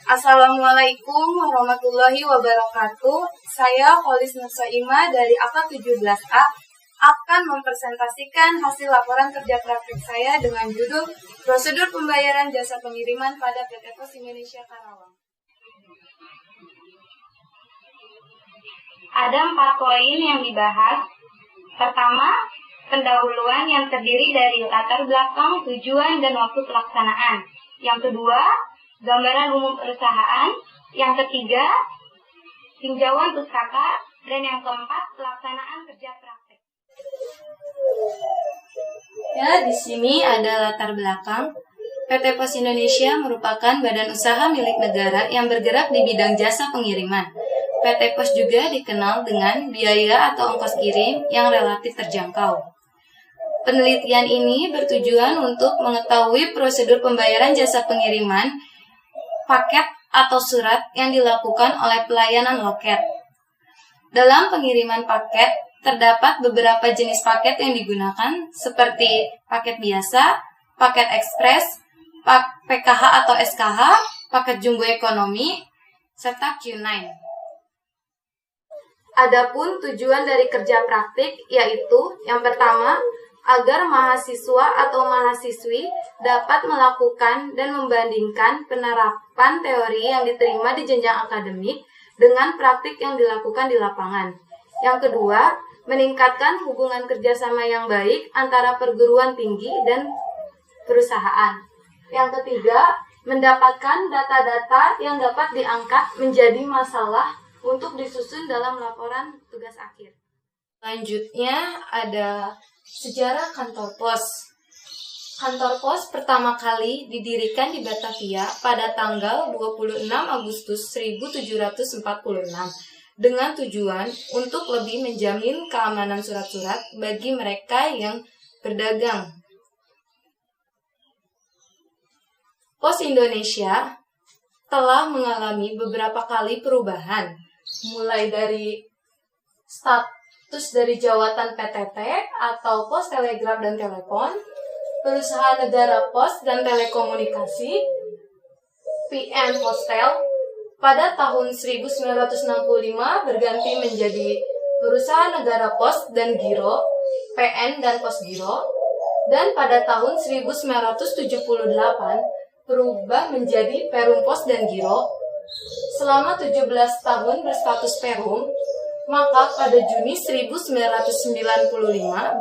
Assalamualaikum warahmatullahi wabarakatuh. Saya Kholis Nursaima dari AK 17A akan mempresentasikan hasil laporan kerja praktik saya dengan judul Prosedur Pembayaran Jasa Pengiriman pada PT Pos Indonesia Karawang. Ada 4 poin yang dibahas. Pertama, pendahuluan yang terdiri dari latar belakang, tujuan, dan waktu pelaksanaan. Yang kedua, gambaran umum perusahaan. Yang ketiga, tinjauan pustaka. Dan yang keempat, pelaksanaan kerja praktek. Ya, di sini ada latar belakang. PT Pos Indonesia merupakan badan usaha milik negara yang bergerak di bidang jasa pengiriman. PT Pos juga dikenal dengan biaya atau ongkos kirim yang relatif terjangkau. Penelitian ini bertujuan untuk mengetahui prosedur pembayaran jasa pengiriman paket atau surat yang dilakukan oleh pelayanan loket. Dalam pengiriman paket, terdapat beberapa jenis paket yang digunakan seperti paket biasa, paket ekspres, PKH atau SKH, paket jumbo ekonomi, serta Q9. Adapun tujuan dari kerja praktik yaitu yang pertama, agar mahasiswa atau mahasiswi dapat melakukan dan membandingkan penerapan teori yang diterima di jenjang akademik dengan praktik yang dilakukan di lapangan. Yang kedua, meningkatkan hubungan kerjasama yang baik antara perguruan tinggi dan perusahaan. Yang ketiga, mendapatkan data-data yang dapat diangkat menjadi masalah untuk disusun dalam laporan tugas akhir. Selanjutnya ada sejarah kantor pos. Kantor pos pertama kali didirikan di Batavia pada tanggal 26 Agustus 1746 dengan tujuan untuk lebih menjamin keamanan surat-surat bagi mereka yang berdagang. Pos Indonesia telah mengalami beberapa kali perubahan, mulai dari status dari jawatan PTT atau Pos Telegraf dan Telepon, Perusahaan Negara Pos dan Telekomunikasi, PM Postel, pada tahun 1965 berganti menjadi Perusahaan Negara Pos dan Giro, PN dan Posgiro, dan pada tahun 1978 berubah menjadi Perum Pos dan Giro. Selama 17 tahun berstatus Perum, maka pada Juni 1995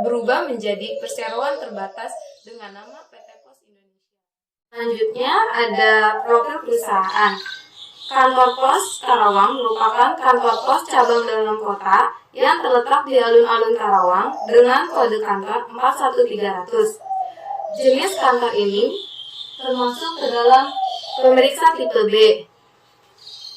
berubah menjadi Perseroan Terbatas dengan nama PT Pos Indonesia. Selanjutnya ada profil perusahaan. Kantor Pos Karawang merupakan kantor pos cabang dalam kota yang terletak di alun-alun Karawang dengan kode kantor 41300. Jenis kantor ini termasuk ke dalam pemeriksa tipe B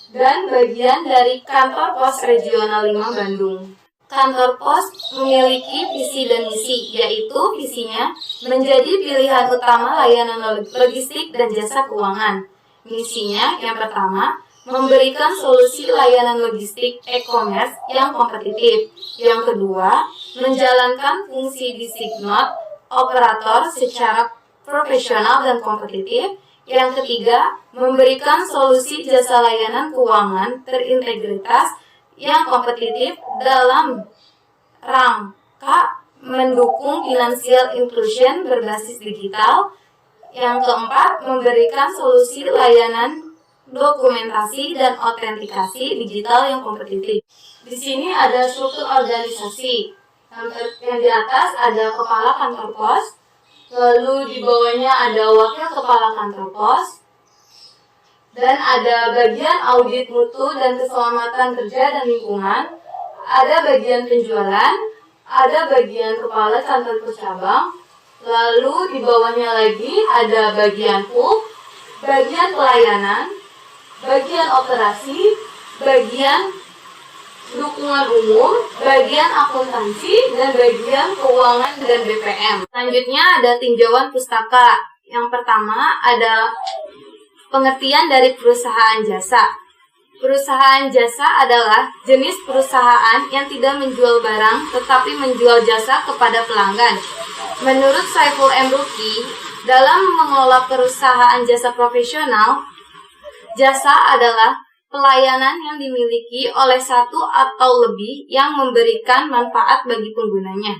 dan bagian dari kantor pos regional 5 Bandung. Kantor pos memiliki visi dan misi, yaitu visinya menjadi pilihan utama layanan logistik dan jasa keuangan. Misinya yang pertama, memberikan solusi layanan logistik e-commerce yang kompetitif. Yang kedua, menjalankan fungsi disignot operator secara profesional dan kompetitif. Yang ketiga, memberikan solusi jasa layanan keuangan terintegritas yang kompetitif dalam rangka mendukung financial inclusion berbasis digital. Yang keempat, memberikan solusi layanan dokumentasi dan autentikasi digital yang kompetitif. Di sini ada struktur organisasi. Yang di atas ada kepala kantor pos, lalu di bawahnya ada wakil kepala kantor pos, dan ada bagian audit mutu dan keselamatan kerja dan lingkungan, ada bagian penjualan, ada bagian kepala kantor pos cabang, lalu di bawahnya lagi ada bagian PUP, bagian pelayanan, bagian operasi, bagian dukungan umum, bagian akuntansi, dan bagian keuangan dan BPM. Selanjutnya ada tinjauan pustaka. Yang pertama ada pengertian dari perusahaan jasa. Perusahaan jasa adalah jenis perusahaan yang tidak menjual barang tetapi menjual jasa kepada pelanggan. Menurut Saiful M. Ruki, dalam mengelola perusahaan jasa profesional, Jasa adalah pelayanan yang dimiliki oleh satu atau lebih yang memberikan manfaat bagi penggunanya.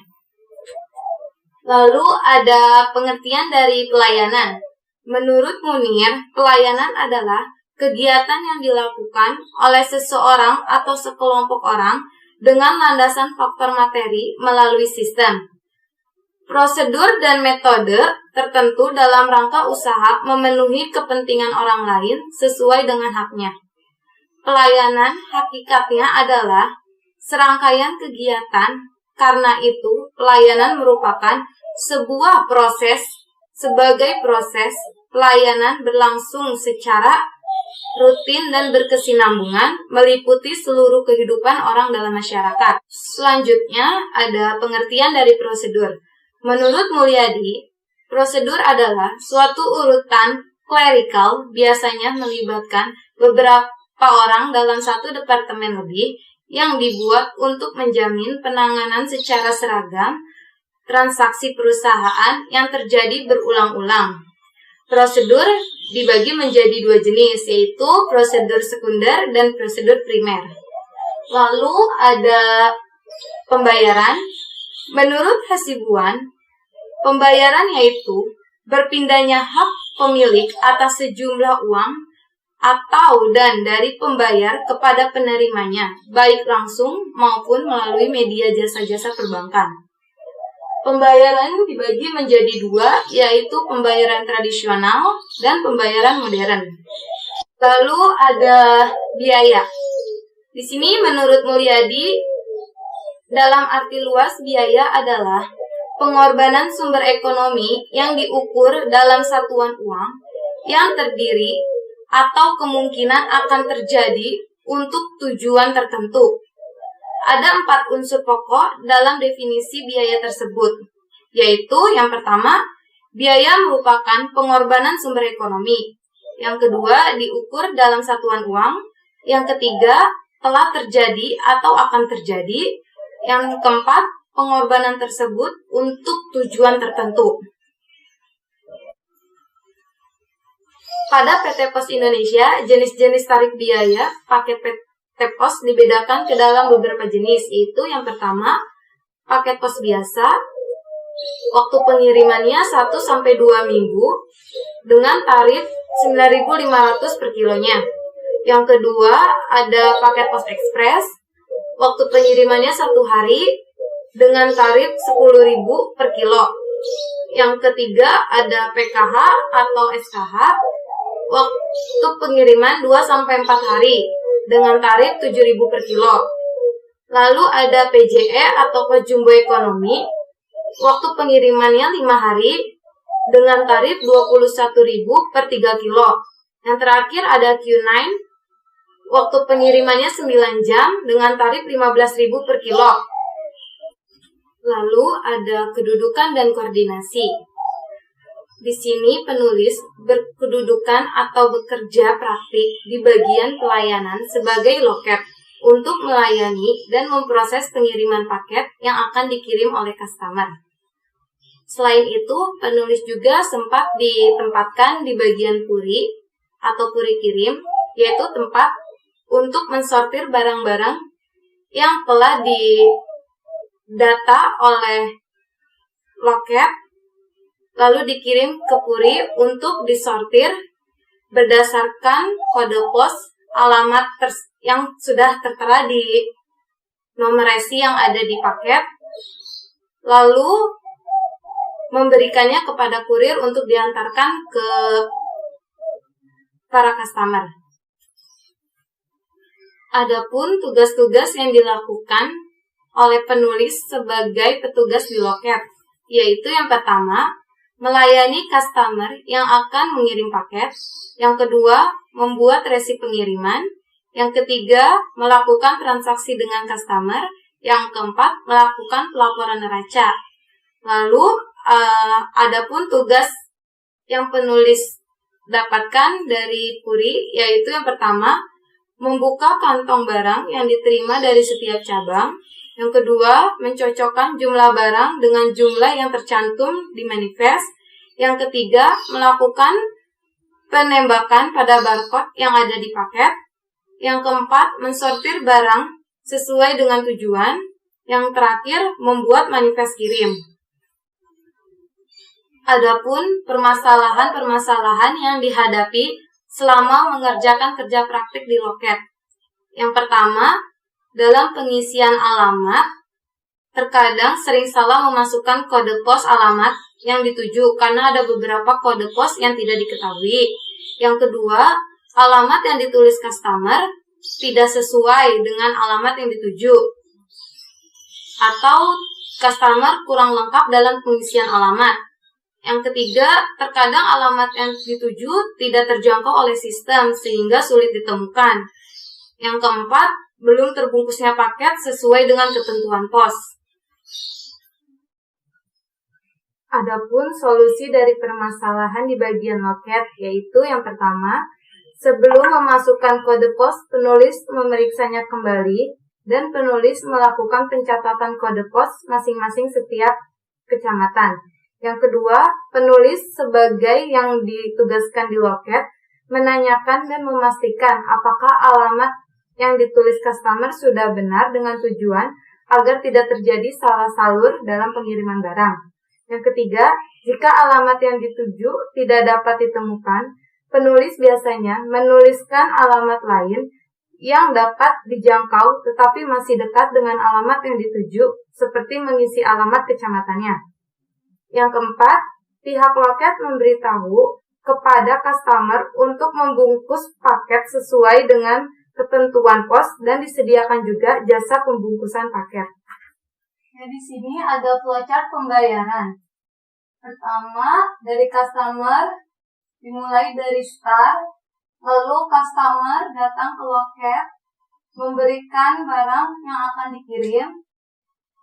Lalu ada pengertian dari pelayanan. Menurut Munir, pelayanan adalah kegiatan yang dilakukan oleh seseorang atau sekelompok orang dengan landasan faktor materi melalui sistem, prosedur dan metode tertentu dalam rangka usaha memenuhi kepentingan orang lain sesuai dengan haknya. Pelayanan hakikatnya adalah serangkaian kegiatan, karena itu pelayanan merupakan sebuah proses. Sebagai proses, pelayanan berlangsung secara rutin dan berkesinambungan meliputi seluruh kehidupan orang dalam masyarakat. Selanjutnya ada pengertian dari prosedur. Menurut Mulyadi, prosedur adalah suatu urutan klerikal biasanya melibatkan beberapa orang dalam satu departemen lebih yang dibuat untuk menjamin penanganan secara seragam transaksi perusahaan yang terjadi berulang-ulang. Prosedur dibagi menjadi dua jenis, yaitu prosedur sekunder dan prosedur primer. Lalu ada pembayaran. Menurut Hasibuan, pembayaran yaitu berpindahnya hak pemilik atas sejumlah uang atau dan dari pembayar kepada penerimanya, baik langsung maupun melalui media jasa-jasa perbankan. Pembayaran dibagi menjadi dua, yaitu pembayaran tradisional dan pembayaran modern. Lalu ada biaya. Di sini menurut Mulyadi, dalam arti luas biaya adalah pengorbanan sumber ekonomi yang diukur dalam satuan uang yang terdiri atau kemungkinan akan terjadi untuk tujuan tertentu. Ada 4 unsur pokok dalam definisi biaya tersebut, yaitu yang pertama, biaya merupakan pengorbanan sumber ekonomi. Yang kedua, diukur dalam satuan uang. Yang ketiga, telah terjadi atau akan terjadi. Yang keempat, pengorbanan tersebut untuk tujuan tertentu. Pada PT Pos Indonesia, jenis-jenis tarik biaya paket PT Pos dibedakan ke dalam beberapa jenis, yaitu yang pertama, paket pos biasa, waktu pengirimannya 1-2 minggu dengan tarif 9.500 per kilonya. Yang kedua, ada paket pos ekspres, waktu pengirimannya 1 hari dengan tarif 10.000 per kilo. Yang ketiga, ada PKH atau SKH, waktu pengiriman 2-4 hari dengan tarif 7.000 per kilo. Lalu ada PJE atau Jumbo Ekonomi, waktu pengirimannya 5 hari dengan tarif 21.000 per 3 kilo. Yang terakhir ada Q9, waktu pengirimannya 9 jam dengan tarif 15.000 per kilo. Lalu ada kedudukan dan koordinasi. Di sini penulis berkedudukan atau bekerja praktik di bagian pelayanan sebagai loket untuk melayani dan memproses pengiriman paket yang akan dikirim oleh customer. Selain itu, penulis juga sempat ditempatkan di bagian puri atau puri kirim, yaitu tempat untuk mensortir barang-barang yang telah didata oleh loket lalu dikirim ke puri untuk disortir berdasarkan kode pos alamat yang sudah tertera di nomor resi yang ada di paket, lalu memberikannya kepada kurir untuk diantarkan ke para customer. Adapun tugas-tugas yang dilakukan oleh penulis sebagai petugas di loket, yaitu yang pertama, melayani customer yang akan mengirim paket. Yang kedua, membuat resi pengiriman. Yang ketiga, melakukan transaksi dengan customer. Yang keempat, melakukan pelaporan neraca. Lalu, adapun tugas yang penulis dapatkan dari puri, yaitu yang pertama, membuka kantong barang yang diterima dari setiap cabang. Yang kedua, mencocokkan jumlah barang dengan jumlah yang tercantum di manifest. Yang ketiga, melakukan penembakan pada barcode yang ada di paket. Yang keempat, mensortir barang sesuai dengan tujuan. Yang terakhir, membuat manifest kirim. Adapun permasalahan-permasalahan yang dihadapi selama mengerjakan kerja praktik di loket. Yang pertama, dalam pengisian alamat, terkadang sering salah memasukkan kode pos alamat yang dituju karena ada beberapa kode pos yang tidak diketahui. Yang kedua, alamat yang ditulis customer tidak sesuai dengan alamat yang dituju. Atau customer kurang lengkap dalam pengisian alamat. Yang ketiga, terkadang alamat yang dituju tidak terjangkau oleh sistem sehingga sulit ditemukan. Yang keempat, belum terbungkusnya paket sesuai dengan ketentuan pos. Adapun solusi dari permasalahan di bagian loket, yaitu yang pertama, sebelum memasukkan kode pos, penulis memeriksanya kembali dan penulis melakukan pencatatan kode pos masing-masing setiap kecamatan. Yang kedua, penulis sebagai yang ditugaskan di loket menanyakan dan memastikan apakah alamat yang ditulis customer sudah benar dengan tujuan agar tidak terjadi salah salur dalam pengiriman barang. Yang ketiga, jika alamat yang dituju tidak dapat ditemukan, penulis biasanya menuliskan alamat lain yang dapat dijangkau tetapi masih dekat dengan alamat yang dituju, seperti mengisi alamat kecamatannya. Yang keempat, pihak loket memberitahu kepada customer untuk membungkus paket sesuai dengan ketentuan pos dan disediakan juga jasa pembungkusan paket. Nah, di sini ada flowchart pembayaran. Pertama, dari customer dimulai dari start, lalu customer datang ke loket, memberikan barang yang akan dikirim,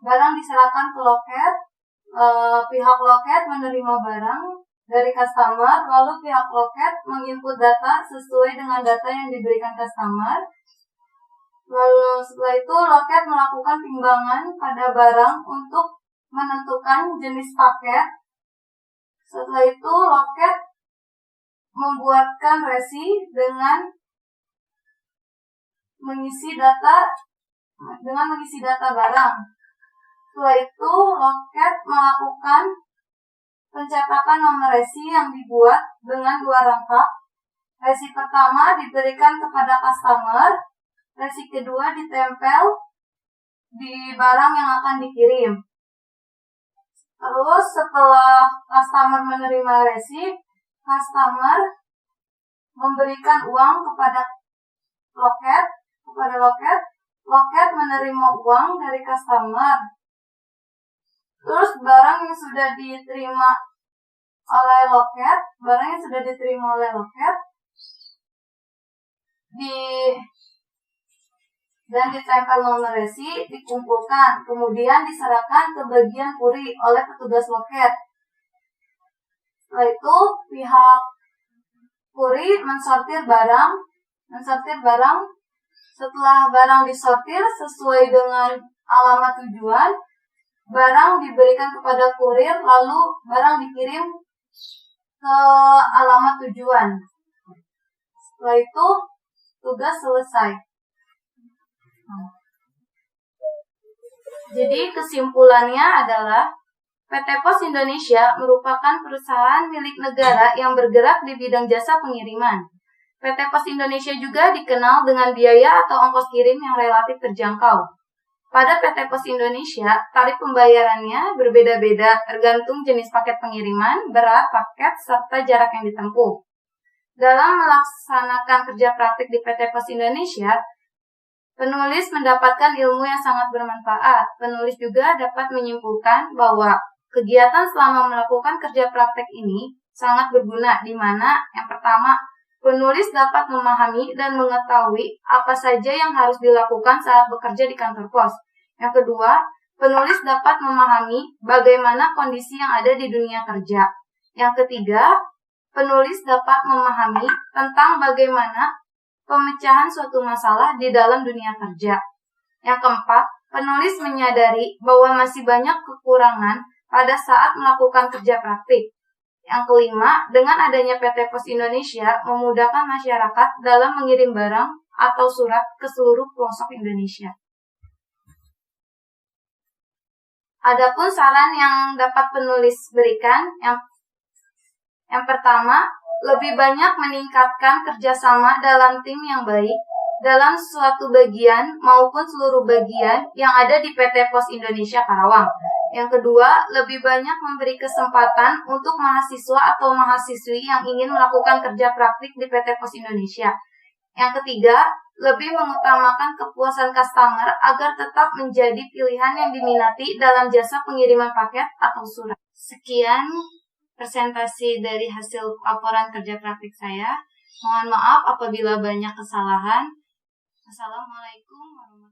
barang diserahkan ke loket, pihak loket menerima barang dari customer, lalu pihak loket menginput data sesuai dengan data yang diberikan customer. Lalu setelah itu loket melakukan timbangan pada barang untuk menentukan jenis paket. Setelah itu loket membuatkan resi dengan mengisi data barang. Setelah itu loket melakukan pencetakan nomor resi yang dibuat dengan 2 rangkap. Resi pertama diberikan kepada customer, resi kedua ditempel di barang yang akan dikirim. Terus setelah customer menerima resi, customer memberikan uang kepada loket, loket menerima uang dari customer. Terus barang yang sudah diterima oleh loket, dan ditempel nomor resi, dikumpulkan, kemudian diserahkan ke bagian kurir oleh petugas loket. Setelah itu pihak kurir mensortir barang. Setelah barang disortir sesuai dengan alamat tujuan, barang diberikan kepada kurir, lalu barang dikirim ke alamat tujuan. Setelah itu tugas selesai. Jadi kesimpulannya adalah PT Pos Indonesia merupakan perusahaan milik negara yang bergerak di bidang jasa pengiriman. PT Pos Indonesia juga dikenal dengan biaya atau ongkos kirim yang relatif terjangkau. Pada PT Pos Indonesia, tarif pembayarannya berbeda-beda tergantung jenis paket pengiriman, berat paket, serta jarak yang ditempuh. Dalam melaksanakan kerja praktik di PT Pos Indonesia, penulis mendapatkan ilmu yang sangat bermanfaat. Penulis juga dapat menyimpulkan bahwa kegiatan selama melakukan kerja praktek ini sangat berguna, di mana yang pertama, penulis dapat memahami dan mengetahui apa saja yang harus dilakukan saat bekerja di kantor pos. Yang kedua, penulis dapat memahami bagaimana kondisi yang ada di dunia kerja. Yang ketiga, penulis dapat memahami tentang bagaimana pemecahan suatu masalah di dalam dunia kerja. Yang keempat, penulis menyadari bahwa masih banyak kekurangan pada saat melakukan kerja praktik. Yang kelima, dengan adanya PT Pos Indonesia memudahkan masyarakat dalam mengirim barang atau surat ke seluruh pelosok Indonesia. Adapun saran yang dapat penulis berikan, yang pertama, lebih banyak meningkatkan kerjasama dalam tim yang baik dalam suatu bagian maupun seluruh bagian yang ada di PT Pos Indonesia Karawang. Yang kedua, lebih banyak memberi kesempatan untuk mahasiswa atau mahasiswi yang ingin melakukan kerja praktik di PT Pos Indonesia. Yang ketiga, lebih mengutamakan kepuasan customer agar tetap menjadi pilihan yang diminati dalam jasa pengiriman paket atau surat. Sekian presentasi dari hasil laporan kerja praktik saya. Mohon maaf apabila banyak kesalahan. Assalamualaikum warahmatullahi wabarakatuh.